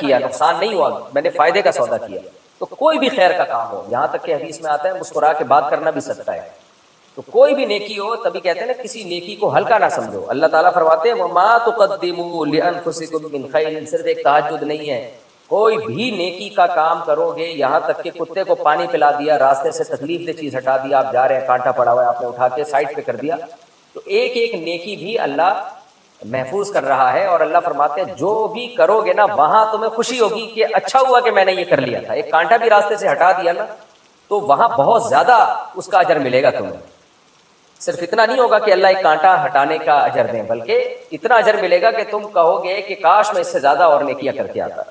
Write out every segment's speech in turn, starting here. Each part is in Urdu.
کیا، نقصان نہیں ہوا، میں نے فائدے کا سودا کیا۔ تو کوئی بھی خیر کا کام ہو، یہاں تک کہ حدیث میں آتا ہے مسکرا کے بات کرنا بھی صدقہ ہے، تو کوئی بھی نیکی ہو، تبھی کہتے ہیں نا کسی نیکی کو ہلکا نہ سمجھو۔ اللہ تعالیٰ فرماتے ہیں وَمَا تُقَدِّمُوا لِأَنفُسِكُم مِّن خَيْرٍ، صرف ایک تہجد نہیں ہے، کوئی بھی نیکی کا کام کرو گے، یہاں تک کہ کتے کو پانی پلا دیا، راستے سے تکلیف دہ چیز ہٹا دیا، آپ جا رہے ہیں کانٹا پڑا ہوا ہے آپ نے اٹھا کے سائڈ پہ کر دیا، تو ایک ایک نیکی بھی اللہ محفوظ کر رہا ہے۔ اور اللہ فرماتے ہیں جو بھی کرو گے نا وہاں تمہیں خوشی ہوگی کہ اچھا ہوا کہ میں نے یہ کر لیا تھا، ایک کانٹا بھی راستے سے ہٹا دیا نا تو وہاں بہت زیادہ اس کا اجر ملے گا تمہیں۔ صرف اتنا نہیں ہوگا کہ اللہ ایک کانٹا ہٹانے کا اجر دیں، بلکہ اتنا اجر ملے گا کہ تم کہو گے کہ کاش میں اس سے زیادہ اور نیکیاں کر کے آتا۔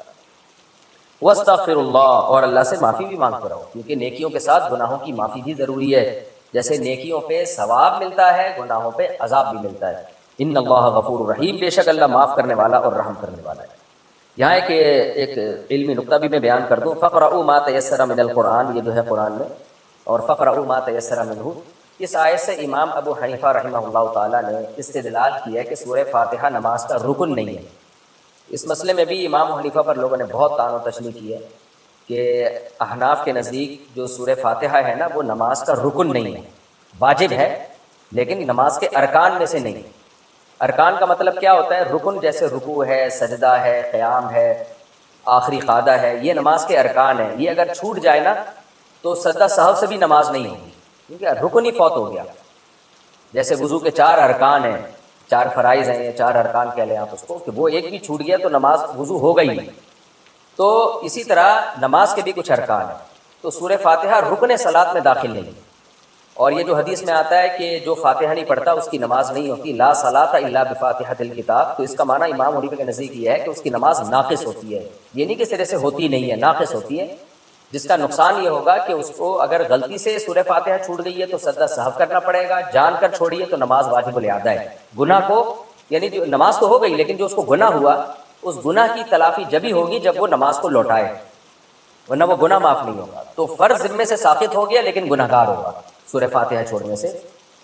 واستغفر اللہ، اور اللہ سے معافی بھی مانگتے رہو، کیونکہ نیکیوں کے ساتھ گناہوں کی معافی بھی ضروری ہے۔ جیسے نیکیوں پہ ثواب ملتا ہے، گناہوں پہ عذاب بھی ملتا ہے۔ ان اللہ غفور رحیم، بے شک اللہ معاف کرنے والا اور رحم کرنے والا ہے۔ یہاں ایک علمی نقطہ بھی میں بیان کر دوں، فقرؤوا ما تیسر من القرآن، یہ جو ہے قرآن میں، اور فقرؤوا ما تیسر منہ، اس آیت سے امام ابو حنیفہ رحمہ اللہ تعالیٰ نے استدلال کیا ہے کہ سورہ فاتحہ نماز کا رکن نہیں ہے۔ اس مسئلے میں بھی امام حنیفہ پر لوگوں نے بہت طعن و تشنیع کی ہے کہ احناف کے نزدیک جو سورہ فاتحہ ہے نا وہ نماز کا رکن نہیں ہے، واجب ہے لیکن نماز کے ارکان میں سے نہیں۔ ارکان کا مطلب کیا ہوتا ہے؟ رکن جیسے رکوع ہے، سجدہ ہے، قیام ہے، آخری قعدہ ہے، یہ نماز کے ارکان ہیں۔ یہ اگر چھوٹ جائے نا تو سجدہ سہو سے بھی نماز نہیں ہوگی، کیونکہ رکن ہی فوت ہو گیا۔ جیسے وضو کے 4 ارکان ہیں، 4 فرائض ہیں، 4 ارکان کہہ لیں آپ اس کو، کہ وہ ایک بھی چھوٹ گیا تو نماز وضو ہو گئی نہیں۔ تو اسی طرح نماز کے بھی کچھ ارکان ہیں، تو سورہ فاتحہ رکن صلاۃ میں داخل نہیں ہے۔ اور یہ جو حدیث میں آتا ہے کہ جو فاتحہ نہیں پڑھتا اس کی نماز نہیں ہوتی، لا صلاۃ الا بفاتحۃ الکتاب، تو اس کا معنی امام حنیفہ کے نزدیک یہ ہے کہ اس کی نماز ناقص ہوتی ہے، یہ نہیں کہ سرے سے ہوتی نہیں ہے، ناقص ہوتی ہے، جس کا نقصان یہ ہوگا کہ اس کو اگر غلطی سے سورہ فاتحہ چھوٹ گئی ہے تو سجدہ سہو کرنا پڑے گا، جان کر چھوڑی ہے تو نماز واجب الاعادہ ہے۔ گناہ کو یعنی جو نماز تو ہو گئی لیکن جو اس کو گناہ ہوا اس گناہ کی تلافی جبھی ہوگی جب وہ نماز کو لوٹائے، ورنہ وہ گناہ معاف نہیں ہوگا۔ تو فرض ذمے سے ساقط ہو گیا لیکن گناہ گار ہوگا سورہ فاتحہ چھوڑنے سے،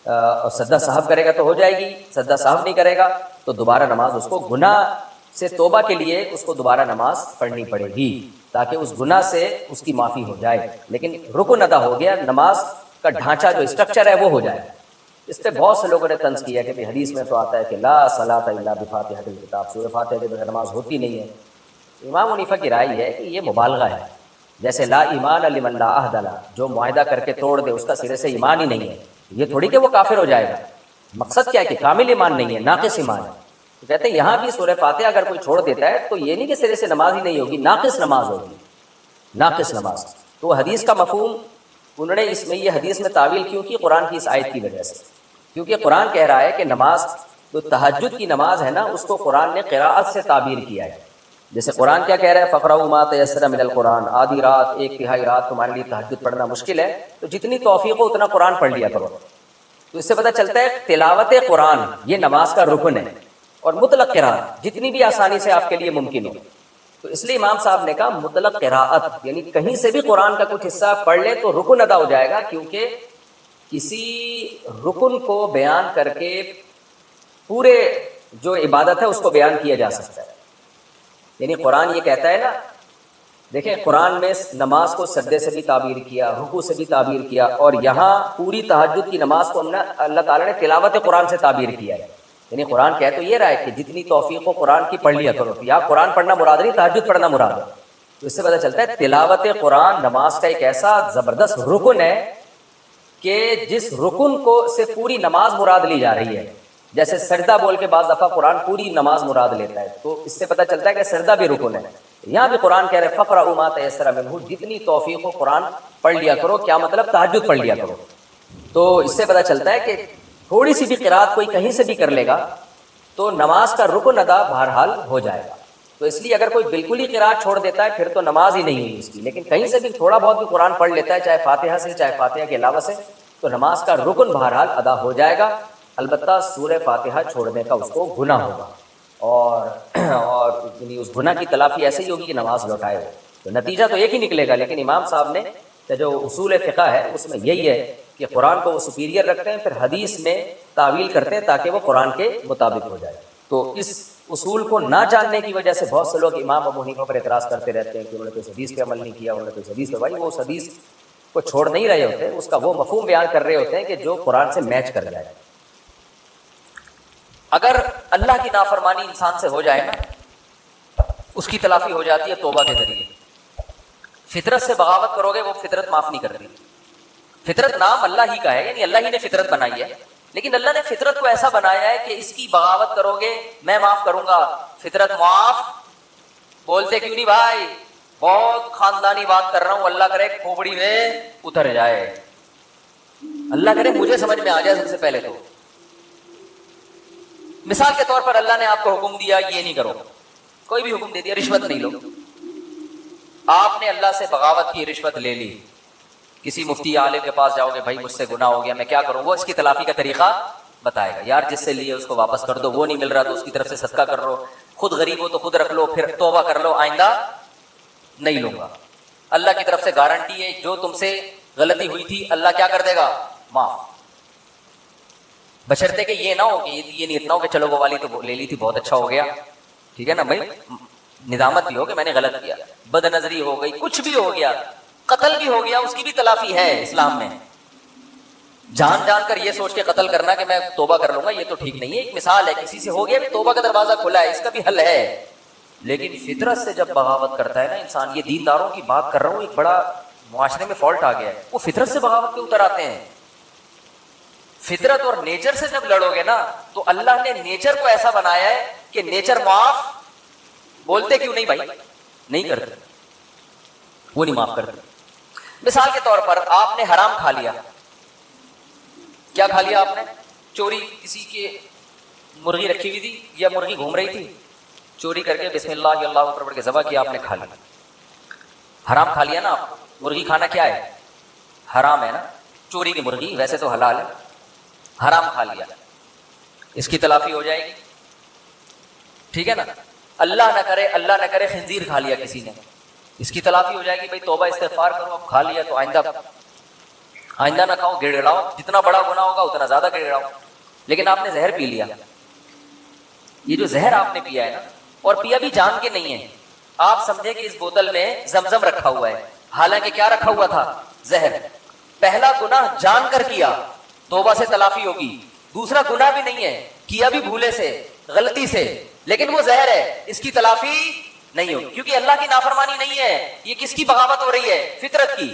اور سجدہ سہو کرے گا تو ہو جائے گی، سجدہ سہو نہیں کرے گا تو دوبارہ نماز اس کو گناہ سے توبہ کے لیے اس کو دوبارہ نماز پڑھنی پڑے گی تاکہ اس گناہ سے اس کی معافی ہو جائے۔ لیکن رکن ادا ہو گیا، نماز کا ڈھانچہ جو اسٹرکچر ہے وہ ہو جائے۔ اس پہ بہت سے لوگوں نے طنز کیا کہ حدیث میں تو آتا ہے کہ لا صلاۃ الا بفاتحۃ الکتاب، سورہ فاتحہ کے بغیر نماز ہوتی نہیں ہے۔ امام حنیفہ کی رائے ہے کہ یہ مبالغہ ہے، جیسے لا ایمان لمن لا عہد لہ، جو معاہدہ کر کے توڑ دے اس کا سرے سے ایمان ہی نہیں ہے، یہ تھوڑی کہ وہ کافر ہو جائے گا۔ مقصد کیا ہے کہ کامل ایمان نہیں ہے، ناقص ایمان ہے۔ تو کہتے ہیں یہاں بھی سورہ فاتحہ اگر کوئی چھوڑ دیتا ہے تو یہ نہیں کہ سرے سے نماز ہی نہیں ہوگی، ناقص نماز ہوگی، ناقص نماز۔ تو حدیث کا مفہوم انہوں نے اس میں یہ حدیث میں تعویل کیوں کی؟ قرآن کی اس آیت کی وجہ سے، کیونکہ قرآن کہہ رہا ہے کہ نماز جو تہجد کی نماز ہے نا اس کو قرآن نے قراءت سے تعبیر کیا ہے۔ جیسے قرآن کیا کہہ رہا ہے؟ فقرؤوا ما تیسر من القرآن، آدھی رات 1/3 رات تمہارے لیے تہجد پڑھنا مشکل ہے تو جتنی توفیق ہو اتنا قرآن پڑھ لیا کرو۔ تو اس سے پتہ چلتا ہے تلاوت قرآن یہ نماز کا رکن ہے، اور مطلق قراءت جتنی بھی آسانی سے آپ کے لیے ممکن ہو۔ تو اس لیے امام صاحب نے کہا مطلق قراءت، یعنی کہیں سے بھی قرآن کا کچھ حصہ پڑھ لے تو رکن ادا ہو جائے گا، کیونکہ کسی رکن کو بیان کر کے پورے جو عبادت ہے اس کو بیان کیا جا سکتا ہے۔ یعنی قرآن یہ کہتا ہے نا، دیکھیں قرآن میں نماز کو سجدے سے بھی تعبیر کیا، رکوع سے بھی تعبیر کیا، اور یہاں پوری تہجد کی نماز کو اللہ تعالیٰ نے تلاوت قرآن سے تعبیر کیا ہے۔ یعنی قرآن کہہ تو یہ رہا ہے کہ جتنی توفیق ہو قرآن کی پڑھ لیا کرو، یا قرآن پڑھنا مراد نہیں، تہجد پڑھنا مراد ہے۔ تو اس سے پتہ چلتا ہے تلاوت قرآن نماز کا ایک ایسا زبردست رکن ہے کہ جس رکن کو سے پوری نماز مراد لی جا رہی ہے۔ جیسے سجدہ بول کے بعض دفعہ قرآن پوری نماز مراد لیتا ہے، تو اس سے پتہ چلتا ہے کہ سجدہ بھی رکن ہے۔ یہاں بھی قرآن کہہ رہے ہیں فقرؤوا ما تیسر منہ، جتنی توفیق ہو قرآن پڑھ لیا کرو۔ کیا مطلب؟ تہجد پڑھ لیا کرو۔ تو اس سے پتہ چلتا ہے کہ تھوڑی سی بھی قرأت کوئی کہیں سے بھی کر لے گا تو نماز کا رکن ادا بہرحال ہو جائے گا۔ تو اس لیے اگر کوئی بالکل ہی قرأت چھوڑ دیتا ہے پھر تو نماز ہی نہیں ہوئی اس کی، لیکن کہیں سے بھی تھوڑا بہت بھی قرآن پڑھ لیتا ہے، چاہے فاتحہ سے چاہے فاتحہ کے علاوہ سے، تو نماز کا رکن بہرحال ادا ہو جائے گا۔ البتہ سورہ فاتحہ چھوڑنے کا اس کو گناہ ہوگا، اور یعنی اس گناہ کی تلافی ایسے ہی ہوگی کہ نماز لوٹائے ہو، تو نتیجہ تو ایک ہی نکلے گا۔ لیکن امام صاحب نے جو اصول فقہ ہے اس میں یہی ہے کہ قرآن کو وہ سپیریئر رکھتے ہیں، پھر حدیث میں تعویل کرتے ہیں تاکہ وہ قرآن کے مطابق ہو جائے۔ تو اس اصول کو نہ جاننے کی وجہ سے بہت سے لوگ امام ابو حنیفہ پر اعتراض کرتے رہتے ہیں کہ انہوں نے تو اس حدیث پہ عمل نہیں کیا، انہوں نے تو اس حدیث پہ، بھائی وہ اس حدیث کو چھوڑ نہیں رہے ہوتے، اس کا وہ مفہوم بیان کر رہے ہوتے ہیں کہ جو قرآن سے میچ کر جائے۔ اگر اللہ کی نافرمانی انسان سے ہو جائے نا، اس کی تلافی ہو جاتی ہے توبہ کے ذریعے۔ فطرت سے بغاوت کرو گے، وہ فطرت معاف نہیں کرتی۔ فطرت نام اللہ ہی کا ہے، یعنی اللہ ہی نے فطرت بنائی ہے، لیکن اللہ نے فطرت کو ایسا بنایا ہے کہ اس کی بغاوت کرو گے میں معاف کروں گا۔ فطرت معاف بولتے کیوں نہیں بھائی؟ بہت خاندانی بات کر رہا ہوں، اللہ کرے کھوپڑی میں اتر جائے، اللہ کرے مجھے سمجھ میں آ جائے سب سے پہلے تو۔ مثال کے طور پر اللہ نے آپ کو حکم دیا یہ نہیں کرو، کوئی بھی حکم دے دیا، رشوت نہیں لو، آپ نے اللہ سے بغاوت کی، رشوت لے لی، کسی مفتی عالم کے پاس جاؤ گے، بھائی مجھ سے گناہ ہو گیا میں کیا کروں، وہ اس کی تلافی کا طریقہ بتائے گا، یار جس سے لیے اس کو واپس کر دو، وہ نہیں مل رہا تو اس کی طرف سے صدقہ کر لو، خود غریب ہو تو خود رکھ لو، پھر توبہ کر لو، آئندہ نہیں لوں گا۔ اللہ کی طرف سے گارنٹی ہے جو تم سے غلطی ہوئی تھی اللہ کیا کر دے گا؟ معاف، بشرطے کہ یہ نہ ہو کہ یہ نیت نہ ہو کہ چلو وہ والی تو لے لی تھی بہت اچھا ہو گیا، ٹھیک ہے نا بھائی، ندامت بھی ہو کہ میں نے غلط کیا، بد نظری ہو گئی، کچھ بھی ہو گیا، قتل بھی ہو گیا، اس کی بھی تلافی ہے اسلام میں۔ جان جان کر یہ سوچ کے قتل کرنا کہ میں توبہ کر لوں گا، یہ تو ٹھیک نہیں ہے، ایک مثال ہے، کسی سے ہو گیا بھی توبہ کا دروازہ کھلا ہے، اس کا بھی حل ہے۔ لیکن فطرت سے جب بغاوت کرتا ہے نا انسان، یہ دینداروں کی بات کر رہا ہوں، ایک بڑا معاشرے میں فالٹ آ گیا ہے، وہ فطرت سے بغاوت کے اتر آتے ہیں۔ فطرت اور نیچر سے جب لڑو گے نا تو اللہ نے نیچر کو ایسا بنایا ہے کہ نیچر معاف بولتے کیوں نہیں بھائی؟ نہیں کرتے، وہ نہیں معاف کرتے۔ مثال کے طور پر آپ نے حرام کھا لیا، کیا کھا لیا آپ نے؟ چوری، کسی کے مرغی رکھی ہوئی تھی یا مرغی گھوم رہی تھی، چوری کر کے بسم اللہ یا اللہ اکبر پڑھ کے ذبح کیا، آپ نے کھا لیا، حرام کھا لیا نا آپ۔ مرغی کھانا کیا ہے؟ حرام ہے نا، چوری کی مرغی ویسے تو حلال ہے، حرام کھا لیا، اس کی تلافی ہو جائے گی، ٹھیک ہے نا۔ اللہ نہ کرے خنزیر کھا لیا کسی نے، اس کی تلافی ہو جائے گی، بھائی توبہ استغفار کرو، اب کھا لیا تو آئندہ نہ کھاؤ، گڑ گڑاؤ، جتنا بڑا گناہ ہوگا اتنا زیادہ گڑ گڑاؤ۔ لیکن آپ نے زہر پی لیا، یہ جو زہر آپ نے پیا ہے نا، اور پیا بھی جان کے نہیں ہے، آپ سمجھے کہ اس بوتل میں زمزم رکھا ہوا ہے، حالانکہ کیا رکھا ہوا تھا؟ زہر۔ پہلا گناہ جان کر کیا، توبہ سے تلافی ہوگی، دوسرا گناہ بھی نہیں ہے، کیا بھی بھولے سے، غلطی سے، لیکن وہ زہر ہے، اس کی تلافی نہیں ہوگی، کیونکہ اللہ کی نافرمانی نہیں ہے، یہ کس کی بغاوت ہو رہی ہے؟ فطرت کی۔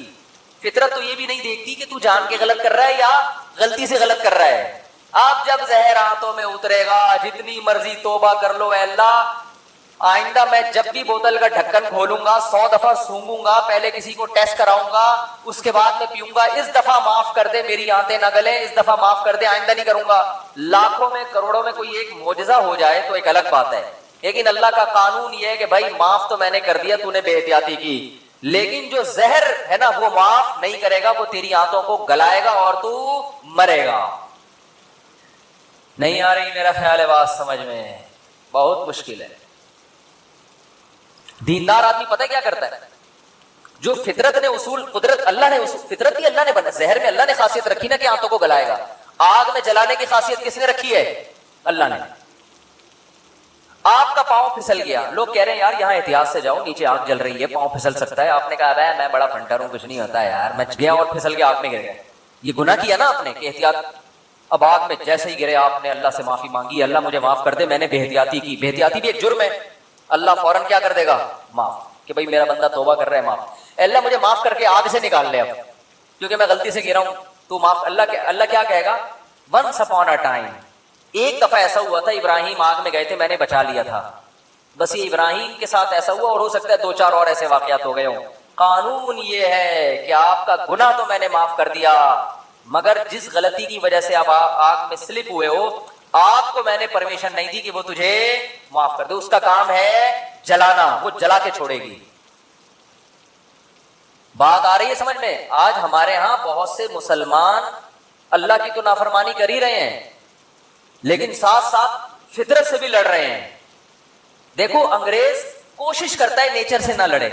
فطرت تو یہ بھی نہیں دیکھتی کہ تو جان کے غلط کر رہا ہے یا غلطی سے غلط کر رہا ہے۔ آپ جب زہر ہاتھوں میں اترے گا، جتنی مرضی توبہ کر لو، اے اللہ آئندہ میں جب بھی بوتل کا ڈھکن کھولوں گا 100 دفعہ سونگوں گا، پہلے کسی کو ٹیسٹ کراؤں گا، اس کے بعد میں پیوں گا، اس دفعہ معاف کر دے، میری آنتیں نہ گلیں، اس دفعہ معاف کر دے، آئندہ نہیں کروں گا۔ لاکھوں میں کروڑوں میں کوئی ایک معجزہ ہو جائے تو ایک الگ بات ہے، لیکن اللہ کا قانون یہ ہے کہ بھائی معاف تو میں نے کر دیا، تو نے بے احتیاطی کی، لیکن جو زہر ہے نا وہ معاف نہیں کرے گا، وہ تیری آنتوں کو گلائے گا اور تو مرے گا۔ نہیں آ رہی میرا خیال ہے بات سمجھ میں؟ بہت مشکل ہے۔ دیندار آدمی پتہ کیا کرتا ہے؟ جو فطرت نے اصول، قدرت اللہ نے اصول، فطرت ہی اللہ نے بنا، زہر میں اللہ نے خاصیت رکھی نا کہ آنتوں کو گلائے گا، آگ میں جلانے کی خاصیت کس نے رکھی ہے؟ اللہ نے۔ آپ کا پاؤں پھسل گیا، لوگ کہہ رہے ہیں یار یہاں احتیاط سے جاؤ، نیچے آگ جل رہی ہے، پاؤں پھسل سکتا ہے، آپ نے کہا میں بڑا فنٹر ہوں، کچھ نہیں ہوتا ہے یار، میں گیا اور پھسل کے آگ میں گر گیا، یہ گناہ کیا نا آپ نے کہ احتیاط۔ اب آگ میں جیسے ہی گرے آپ نے اللہ سے معافی مانگی، اللہ مجھے معاف کر دے، میں نے بے احتیاطی کی، بے احتیاطی بھی ایک جرم ہے، اللہ فوراً کیا کر دے گا؟ معاف، کہ بھائی میرا بندہ توبہ کر رہا ہے، معاف، اللہ مجھے معاف کر کے آگ سے نکال لے اب، کیونکہ میں غلطی سے گرا ہوں، تو معاف۔ اللہ کیا کہے گا؟ ونس اپون اے ٹائم، ایک دفعہ ایسا ہوا تھا، ابراہیم آگ میں گئے تھے، میں نے بچا لیا تھا، بس یہ ابراہیم کے ساتھ ایسا ہوا، اور ہو سکتا ہے 2-4 اور ایسے واقعات ہو گئے ہوں۔ قانون یہ ہے کہ آپ کا گناہ تو میں نے معاف کر دیا، مگر جس غلطی کی وجہ سے آپ آگ میں سلپ ہوئے ہو، آگ کو میں نے پرمیشن نہیں دی کہ وہ تجھے معاف کر دے، اس کا کام ہے جلانا، وہ جلا کے چھوڑے گی۔ بات آ رہی ہے سمجھ میں؟ آج ہمارے ہاں بہت سے مسلمان اللہ کی تو نافرمانی کر ہی رہے ہیں، لیکن ساتھ ساتھ فطرت سے بھی لڑ رہے ہیں۔ دیکھو انگریز کوشش کرتا ہے نیچر سے نہ لڑے،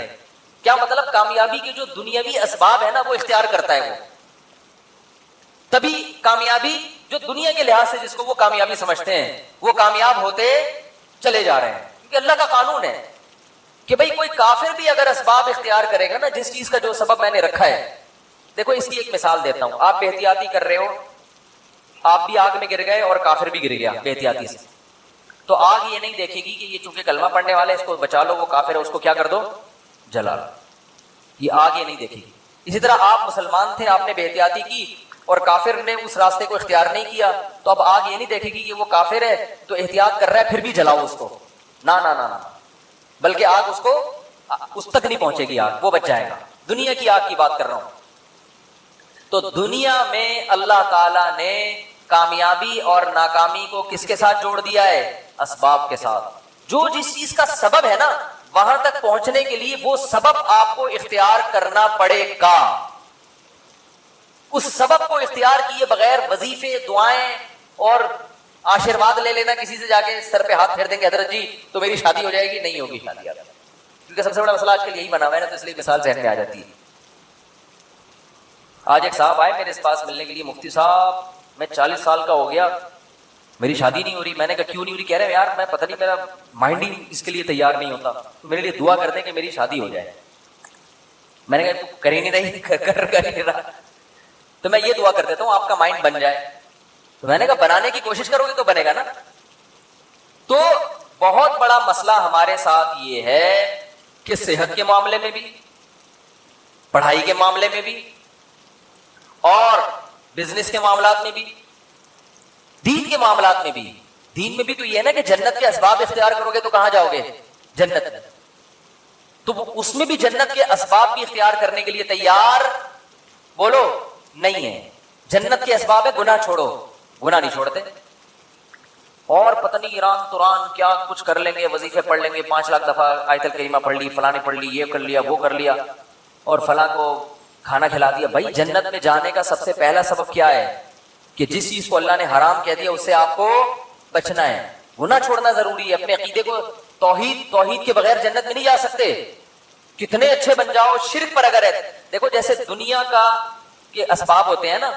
کیا مطلب؟ کامیابی کے جو دنیاوی اسباب ہے نا وہ اختیار کرتا ہے، وہ تبھی کامیابی جو دنیا کے لحاظ سے جس کو وہ کامیابی سمجھتے ہیں وہ کامیاب ہوتے چلے جا رہے ہیں، کیونکہ اللہ کا قانون ہے کہ بھائی کوئی کافر بھی اگر اسباب اختیار کرے گا نا، جس چیز کا جو سبب میں نے رکھا ہے، دیکھو اس کی ایک مثال دیتا ہوں، آپ بے احتیاطی کر رہے ہو، آپ بھی آگ میں گر گئے اور کافر بھی گر گیا بے احتیاطی سے، تو آگ یہ نہیں دیکھے گی کہ یہ چونکہ کلمہ پڑھنے والا ہے اس کو بچا لو، وہ کافر ہے اس کو کیا کر دو، جلا لو، یہ آگ یہ نہیں دیکھے گی۔ اسی طرح آپ مسلمان تھے، آپ نے بے احتیاطی کی اور کافر نے اس راستے کو اختیار نہیں کیا، تو اب آگ یہ نہیں دیکھے گی کہ وہ کافر ہے تو احتیاط کر رہا ہے پھر بھی جلاؤ اس کو، نہ نہ نہ نہ، بلکہ آگ اس کو اس تک نہیں پہنچے گی، آگ وہ بچ جائے گا۔ دنیا کی آگ کی بات کر رہا ہوں۔ تو دنیا میں اللہ تعالی نے کامیابی اور ناکامی کو کس کے ساتھ جوڑ دیا ہے؟ اسباب کے ساتھ۔ جو جس چیز کا سبب ہے نا، وہاں تک پہنچنے کے لیے وہ سبب آپ کو اختیار کرنا پڑے گا۔ اس سبب کو اختیار کیے بغیر وظیفے، دعائیں اور آشرواد لے لینا کسی سے، جا کے سر پہ ہاتھ پھیر دیں گے حضرت جی تو میری شادی ہو جائے گی، نہیں ہوگی شادی، کیونکہ سب سے بڑا مسئلہ آج کل یہی بنا ہوا ہے نا، تو اس لیے مثال ذہن میں آ جاتی ہے۔ آج ایک صاحب آئے میرے پاس ملنے کے لیے، مفتی صاحب میں 40 سال کا ہو گیا، میری شادی نہیں ہو رہی۔ میں نے کہا کیوں نہیں ہو رہی؟ کہہ رہے ہیں یار میں پتہ نہیں، میرا مائنڈ ہی اس کے لیے تیار نہیں ہوتا، تو میرے لیے دعا کر دیں کہ میری شادی ہو جائے۔ میں نے کہا تو کر ہی نہیں رہی، کر ہی نہیں رہا، تو میں یہ دعا کر دیتا ہوں آپ کا مائنڈ بن جائے۔ تو میں نے کہا بنانے کی کوشش کرو گے تو بنے گا نا۔ تو بہت بڑا مسئلہ ہمارے ساتھ یہ ہے کہ صحت کے معاملے میں بھی، پڑھائی کے معاملے میں بھی، اور بزنس کے معاملات میں بھی، دین کے معاملات میں بھی۔ دین میں بھی تو یہ ہے نا کہ جنت کے اسباب اختیار کرو گے تو کہاں جاؤ گے؟ جنت۔ تو اس میں بھی جنت کے اسباب بھی اختیار کرنے کے لیے تیار بولو نہیں ہے۔ جنت کے اسباب ہے گناہ چھوڑو، گناہ نہیں چھوڑتے، اور پتہ نہیں ایران توران کیا کچھ کر لیں گے، وظیفے پڑھ لیں گے، 5 لاکھ دفعہ آیت الکریمہ پڑھ لی، فلاں نے پڑھ لی، یہ کر لیا، وہ کر لیا، اور فلاں کو کھانا کھلا دیا۔ بھائی جنت میں جانے کا سب سے پہلا سبب کیا ہے؟ کہ جس چیز کو اللہ نے حرام کہہ دیا اس سے آپ کو بچنا ہے، گناہ چھوڑنا ضروری ہے۔ اپنے عقیدے کو توحید کے بغیر جنت میں نہیں جا سکتے، کتنے اچھے بن جاؤ، شرک پر اگر ہے۔ دیکھو جیسے دنیا کا کے اسباب ہوتے ہیں نا،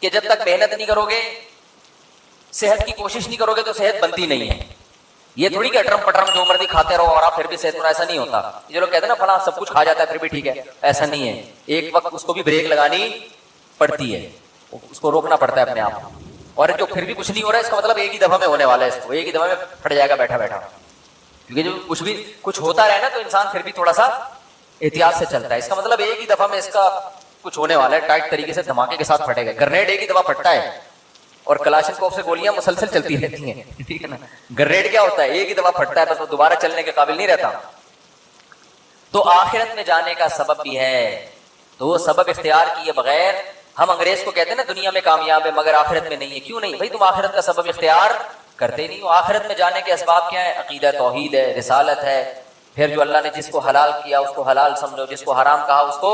کہ جب تک محنت نہیں کرو گے، صحت کی کوشش نہیں کرو گے تو صحت بنتی نہیں ہے۔ یہ تھوڑی کہ اٹرم پٹرم جو مرضی کھاتے رہو اور آپ پھر بھی صحت میں، ایسا نہیں ہوتا۔ جو لوگ کہتے ہیں نا فلاں سب کچھ کھا جاتا ہے پھر بھی ٹھیک ہے، ایسا نہیں ہے، ایک وقت اس کو بھی بریک لگانی پڑتی ہے، اس کو روکنا پڑتا ہے اپنے آپ کو۔ اور جو پھر بھی کچھ نہیں ہو رہا ہے اس کا مطلب ایک ہی دفعہ میں ہونے والا ہے، اس کو ایک ہی دفعہ میں پھٹ جائے گا بیٹھا بیٹھا، کیونکہ جو کچھ ہوتا رہے نا تو انسان پھر بھی تھوڑا سا احتیاط سے چلتا ہے۔ اس کا مطلب ایک ہی دفعہ میں اس کا کچھ ہونے والا ہے، ٹائٹ طریقے سے دھماکے کے ساتھ پھٹے گا۔ گرنیڈ ایک ہی دفعہ پھٹتا ہے، اور کلاشنکوف سے گولیاں مسلسل چلتی رہتی ہیں، ٹھیک ہے نا۔ گرنیڈ کیا ہوتا ہے؟ ایک ہی دفعہ پھٹتا ہے، بس وہ دوبارہ چلنے کے قابل نہیں رہتا۔ تو آخرت میں جانے کا سبب بھی ہے، تو وہ سبب اختیار کیے بغیر ہم انگریز کو کہتے ہیں نا دنیا میں کامیاب ہے مگر آخرت میں نہیں ہے۔ کیوں نہیں بھائی؟ تم آخرت کا سبب اختیار کرتے نہیں ہو۔ آخرت میں جانے کے اسباب کیا ہے؟ عقیدہ توحید ہے، رسالت ہے، پھر جو اللہ نے جس کو حلال کیا اس کو حلال سمجھو، جس کو حرام کہا اس کو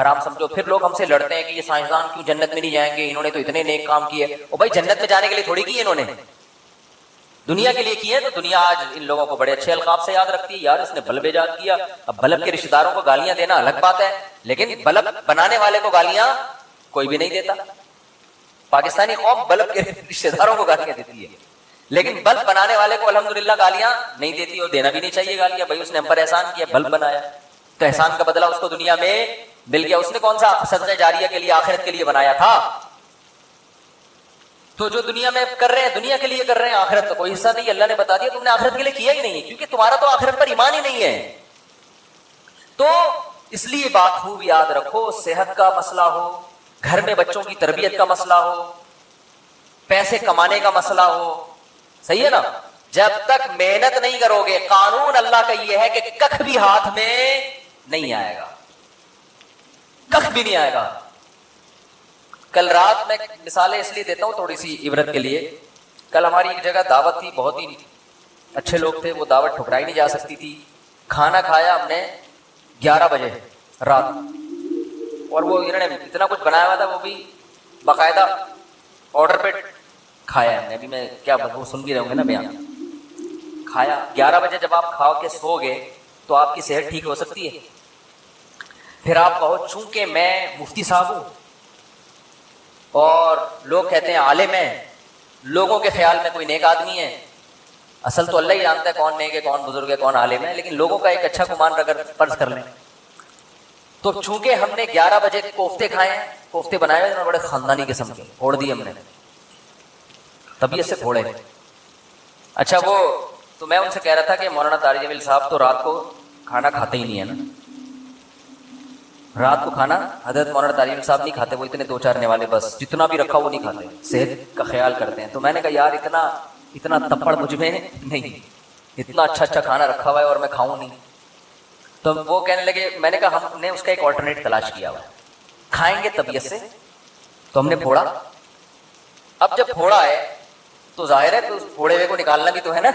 حرام سمجھو۔ پھر لوگ ہم سے لڑتے ہیں کہ یہ سائنسدان کیوں جنت میں نہیں جائیں گے، انہوں نے تو اتنے نیک کام کیے۔ اور بھائی جنت میں جانے کے لیے تھوڑی کیے انہوں نے، دنیا کے لیے کیے۔ تو دنیا آج ان لوگوں کو بڑے اچھے القاب سے یاد رکھتی ہے، یار اس نے بلب ایجاد کیا۔ اب بلب کے رشتہ داروں کو گالیاں دینا الگ بات ہے، لیکن بلب بنانے والے کو گالیاں کوئی بھی نہیں دیتا۔ پاکستانی قوم بلب کے رشتہ داروں کو گالیاں دیتی ہے، لیکن بلب بنانے والے کو الحمدللہ گالیاں نہیں دیتی، اور دینا بھی نہیں چاہیے گالیاں۔ بھائی اس نے ہم پر احسان کیا، بلب بنایا، تو احسان کا بدلہ اس کو دنیا میں مل گیا۔ اس نے کون سا صدقہ جاریہ کے لیے، آخرت کے لیے بنایا تھا؟ تو جو دنیا میں کر رہے ہیں دنیا کے لیے کر رہے ہیں، آخرت کا کوئی حصہ نہیں۔ اللہ نے بتا دیا تم نے آخرت کے لیے کیا ہی نہیں ہے، کیونکہ تمہارا تو آخرت پر ایمان ہی نہیں ہے۔ تو اس لیے بات خوب یاد رکھو، صحت کا مسئلہ ہو، گھر میں بچوں کی تربیت کا مسئلہ ہو، پیسے کمانے کا مسئلہ ہو، صحیح ہے نا، جب تک محنت نہیں کرو گے، قانون اللہ کا یہ ہے کہ کخ بھی ہاتھ میں نہیں آئے گا، کخ بھی نہیں آئے گا۔ کل رات میں مثالیں اس لیے دیتا ہوں تھوڑی سی عبرت کے لیے۔ کل ہماری ایک جگہ دعوت تھی، بہت ہی اچھے لوگ تھے، وہ دعوت ٹھکرائی نہیں جا سکتی تھی۔ کھانا کھایا ہم نے 11 بجے رات، اور وہ انہوں نے اتنا کچھ بنایا ہوا تھا، وہ بھی باقاعدہ آرڈر پہ کھایا ہم نے۔ ابھی میں کیا وہ سن بھی رہے ہوں گے نا بیان، کھایا 11 بجے۔ جب آپ کھا کے سو گئے تو آپ کی صحت ٹھیک ہو سکتی ہے؟ پھر آپ کہو چونکہ میں مفتی صاحب ہوں اور لوگ کہتے ہیں عالم ہے، لوگوں کے خیال میں کوئی نیک آدمی ہے، اصل تو اللہ ہی جانتا ہے کون نیک ہے، کون بزرگ ہے، کون عالم ہے، لیکن لوگوں کا ایک اچھا گمان اگر فرض کر لیں تو چونکہ ہم نے 11 بجے کوفتے کھائے ہیں، کوفتے بنائے ہوئے بڑے خاندانی قسم کے پھوڑ دیے ہم نے، طبیعت سے پھوڑے. اچھا وہ تو میں ان سے کہہ رہا تھا کہ مولانا طارق جمیل صاحب تو رات کو کھانا کھاتے ہی نہیں ہے نا، رات کو کھانا حضرت مولانا طارق جمیل صاحب نہیں کھاتے، وہ اتنے 2-4 والے بس جتنا بھی رکھا وہ نہیں کھاتے، صحت کا خیال کرتے ہیں. تو میں نے کہا یار اتنا تپڑ مجھ میں نہیں، اتنا اچھا اچھا کھانا رکھا ہوا ہے اور میں کھاؤں نہیں. تو وہ کہنے لگے، میں نے کہا ہم نے اس کا ایک آلٹرنیٹ تلاش کیا ہوا ہے، کھائیں گے طبیعت سے. تو ہم نے پھوڑا. اب جب پھوڑا ہے تو ظاہر ہے تو اس پھوڑے ہوئے کو نکالنا بھی تو ہے نا.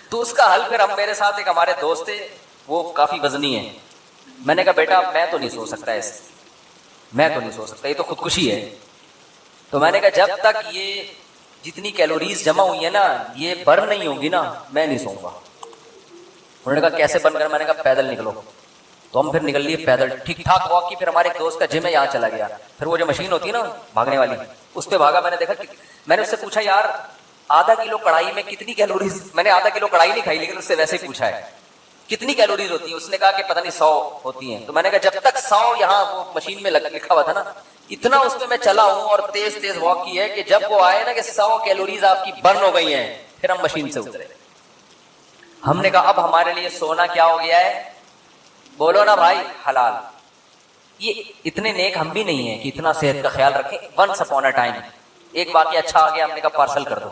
تو اس کا حل پھر ہم میرے ساتھ ایک ہمارے دوست تھے، وہ کافی وزنی ہیں. میں نے کہا بیٹا میں تو نہیں سو سکتا ایسے، میں تو نہیں سو سکتا، یہ تو خودکشی ہے. تو میں نے کہا جب تک یہ جتنی کیلوریز جمع ہوئی ہیں نا یہ برن نہیں ہوگی نا میں نہیں سوؤں گا. انہوں نے کہا کیسے برن کرنا؟ میں نے کہا پیدل نکلو. تو ہم پھر نکل لیے پیدل، ٹھیک ٹھاک واک کی. پھر ہمارے ایک دوست کا جم ہے یہاں چلا گیا، پھر وہ جو مشین ہوتی ہے نا بھاگنے والی اس پہ بھاگا. میں نے دیکھا میں نے اس سے پوچھا یار آدھا کلو کڑھائی میں کتنی کیلوریز، میں نے آدھا کلو کڑھائی نہیں کھائی لیکن اس سے ویسے ہی پوچھا ہے کتنی کیلوریز ہوتی ہیں. اس نے کہا کہ پتہ نہیں 100 ہوتی ہیں. تو میں نے کہا جب تک 100 یہاں وہ مشین میں لکھا ہوا تھا نا اتنا اس میں چلا ہوں اور تیز تیز واک کی ہے کہ جب وہ آئے نا کہ 100 کیلوریز آپ کی برن ہو گئی ہیں پھر ہم مشین سے اترے. ہم نے کہا اب ہمارے لیے سونا کیا ہو گیا ہے؟ بولو نا بھائی حلال. یہ اتنے نیک ہم بھی نہیں ہیں کہ اتنا صحت کا خیال رکھیں. ونس اپون اے ٹائم ایک واقعہ اچھا آ گیا، ہم نے کہا پارسل کر دو.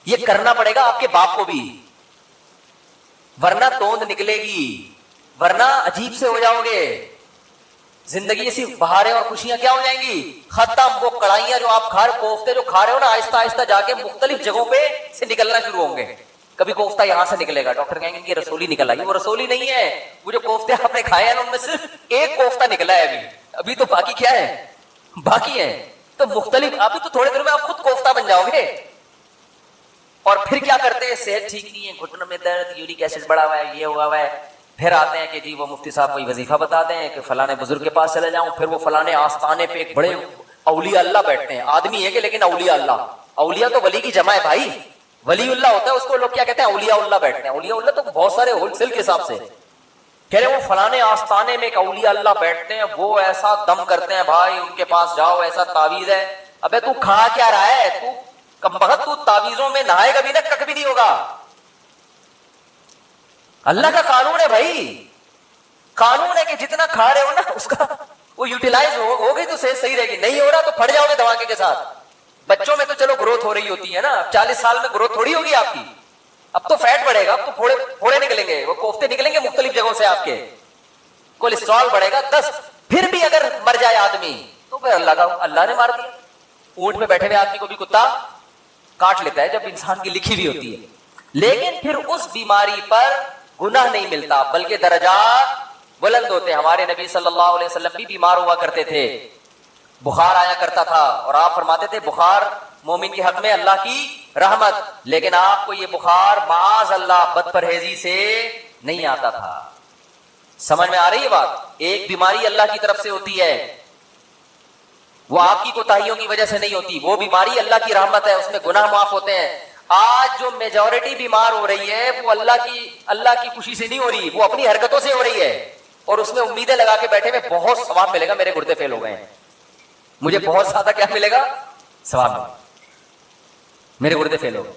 یہ کرنا پڑے گا آپ کے باپ کو بھی، ورنہ توند نکلے گی، ورنہ عجیب سے ہو جاؤ گے. زندگی ایسی بہاریں اور خوشیاں کیا ہو جائیں گی ختم. وہ کڑھائیاں جو آپ کھا رہے، کوفتے جو کھا رہے ہو نا آہستہ آہستہ جا کے مختلف جگہوں پہ سے نکلنا شروع ہوں گے. کبھی کوفتہ یہاں سے نکلے گا، ڈاکٹر کہیں گے کہ رسولی نکل آئی. وہ رسولی نہیں ہے، وہ جو کوفتے آپ نے کھائے ہیں ان میں صرف ایک کوفتہ نکلا ہے ابھی تو باقی کیا ہے؟ باقی ہے. تو مختلف ابھی تو تھوڑے دیر میں آپ خود کوفتہ بن جاؤ گے. اور پھر کیا کرتے ہیں؟ صحت ٹھیک نہیں ہے، گھٹنوں میں درد، یورک ایسڈ بڑھا ہوا ہے، یہ ہوا ہوا ہے. پھر آتے ہیں کہ جی وہ مفتی صاحب کوئی وظیفہ بتا دیں کہ فلانے بزرگ کے پاس چلے جاؤں. پھر وہ فلانے آستانے پہ ایک بڑے اولیاء اللہ بیٹھتے ہیں، آدمی ہے کہ لیکن اولیاء اللہ. اولیاء تو ولی کی جمع ہے بھائی، ولی اللہ ہوتا ہے اس کو لوگ کیا کہتے ہیں؟ اولیاء اللہ بیٹھتے ہیں. اولیاء اللہ تو بہت سارے ہول سیل کے حساب سے کہہ رہے وہ فلانے آستانے میں ایک اولیاء اللہ بیٹھتے ہیں، وہ ایسا دم کرتے ہیں بھائی ان کے پاس جاؤ، ایسا تعویذ ہے. ابے تو کھا کیا رہا ہے؟ تو کم بخت تو تعویذوں میں نہائے گا بھی نہ کک بھی نہیں ہوگا. اللہ کا قانون ہے بھائی، قانون ہے کہ جتنا کھا رہے ہو نا اس کا وہ یوٹیلائز ہو گئی تو صحت صحیح رہے گی، نہیں ہو رہا تو پھٹ جاؤ گے دھماکے کے ساتھ. بچوں میں تو چلو گروتھ ہو رہی ہوتی ہے نا، 40 سال میں گروتھ تھوڑی ہوگی آپ کی. اب تو فیٹ بڑھے گا، اب تو پھوڑے نکلیں گے، وہ کوفتے نکلیں گے مختلف جگہوں سے آپ کے، کولیسٹرول بڑھے گا 10. پھر بھی اگر مر جائے آدمی تو پھر اللہ نے مار دیا. اونٹ پہ بیٹھے ہوئے آدمی کو بھی کتا کاٹ لیتا ہے جب انسان کی لکھی ہوئی ہوتی ہے. لیکن پھر اس بیماری پر گناہ نہیں ملتا بلکہ درجات بلند ہوتے ہیں. ہمارے نبی صلی اللہ علیہ وسلم بھی بیمار ہوا کرتے تھے، بخار آیا کرتا تھا اور آپ فرماتے تھے بخار مومن کے حق میں اللہ کی رحمت. لیکن آپ کو یہ بخار معاذ اللہ بد پرہیزی سے نہیں آتا تھا. سمجھ میں آ رہی ہے بات؟ ایک بیماری اللہ کی طرف سے ہوتی ہے، وہ آپ کی کوتاہیوں کی وجہ سے نہیں ہوتی. وہ بیماری اللہ کی رحمت ہے، اس میں گناہ معاف ہوتے ہیں. آج جو میجورٹی بیمار ہو رہی ہے وہ اللہ کی خوشی سے نہیں ہو رہی، وہ اپنی حرکتوں سے ہو رہی ہے اور اس میں امیدیں لگا کے بیٹھے میں بہت ثواب ملے گا، میرے گردے فیل ہو گئے ہیں، مجھے بہت زیادہ کیا ملے گا؟ ثواب. میرے گردے فیل ہو گئے.